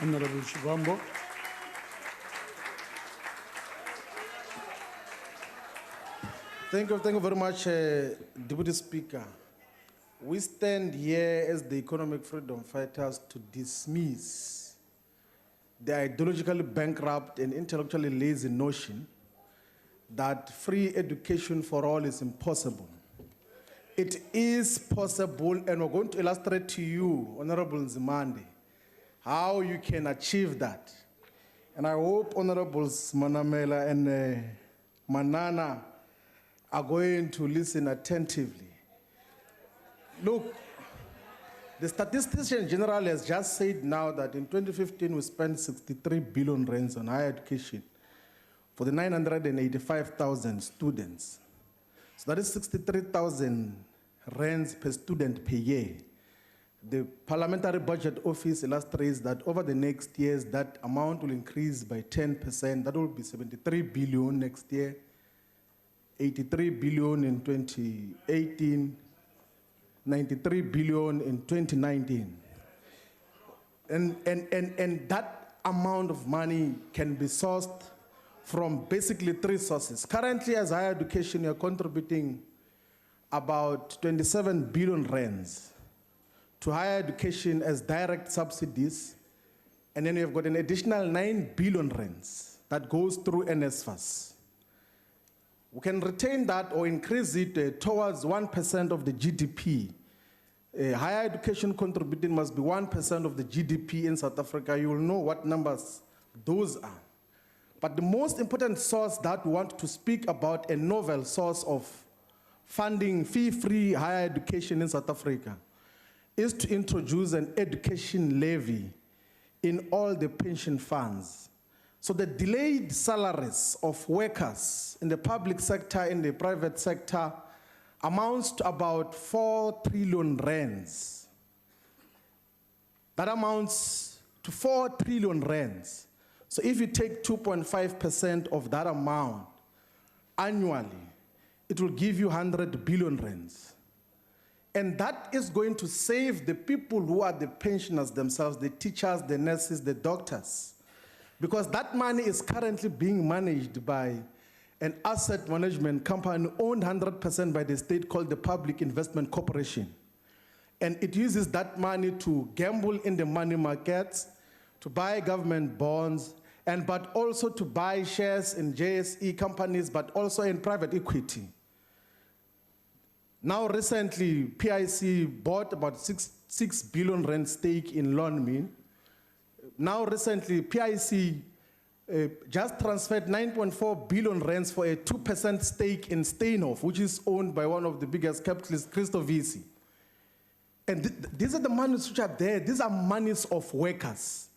Honorable Shivambu. Thank you very much, Deputy Speaker. We stand here as the economic freedom fighters to dismiss the ideologically bankrupt and intellectually lazy notion that free education for all is impossible. It is possible, and we're going to illustrate to you, Honorable Nzimande, how you can achieve that. And I hope Honorables Manamela and Manana are going to listen attentively. Look, the statistician general has just said now that in 2015 we spent 63 billion rands on higher education for the 985,000 students. So that is 63,000 rands per student per year. The Parliamentary Budget Office illustrates that over the next years, that amount will increase by 10%. That will be 73 billion next year, 83 billion in 2018, 93 billion in 2019. And that amount of money can be sourced from basically three sources. Currently, as higher education, you're contributing about 27 billion rands to higher education as direct subsidies, and then you've got an additional 9 billion rands that goes through NSFAS. We can retain that or increase it towards 1% of the GDP. Higher education contributing must be 1% of the GDP in South Africa. You will know what numbers those are. But the most important source that we want to speak about, a novel source of funding fee-free higher education in South Africa, is to introduce an education levy in all the pension funds. So the delayed salaries of workers in the public sector, in the private sector, amounts to about 4 trillion rands. That amounts to 4 trillion rands. So if you take 2.5% of that amount annually, it will give you 100 billion rands. And that is going to save the people who are the pensioners themselves, the teachers, the nurses, the doctors. Because that money is currently being managed by an asset management company owned 100% by the state called the Public Investment Corporation. And it uses that money to gamble in the money markets, to buy government bonds, but also to buy shares in JSE companies, but also in private equity. Now recently, PIC bought about 6 billion rand stake in Lonmin. Now recently, PIC just transferred 9.4 billion rands for a 2% stake in Steinhoff, which is owned by one of the biggest capitalists, Christo Visi. And these are the monies which are there. These are monies of workers.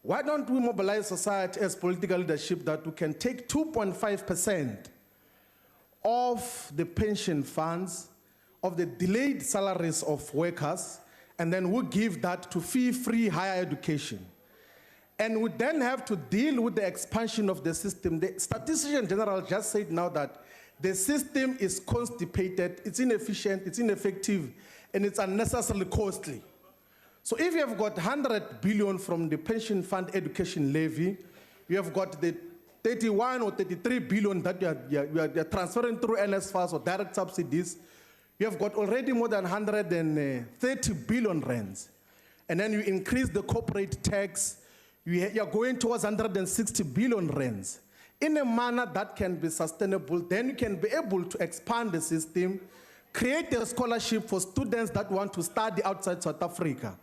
Why don't we mobilize society as political leadership that we can take 2.5% of the pension funds, of the delayed salaries of workers, and then we give that to fee-free higher education. And we then have to deal with the expansion of the system. The statistician general just said now that the system is constipated, it's inefficient, it's ineffective, and it's unnecessarily costly. So if you have got 100 billion from the pension fund education levy, you have got the 31 or 33 billion that you are transferring through NSFAS or direct subsidies, you have got already more than 130 billion rands. And then you increase the corporate tax, you are going towards 160 billion rands. In a manner that can be sustainable, then you can be able to expand the system, create a scholarship for students that want to study outside South Africa.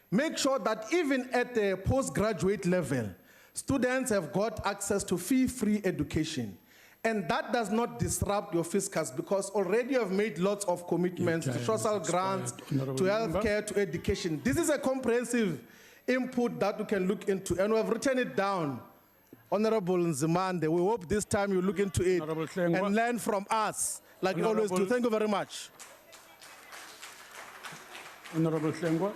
Make sure that even at the postgraduate level, students have got access to fee-free education. And that does not disrupt your fiscus because already you have made lots of commitments to social grants, to healthcare, to education. This is a comprehensive input that we can look into, and we have written it down. Honorable Nzimande, we hope this time you look into it and learn from us, like you always do. Thank you very much. Honorable Hlengwa.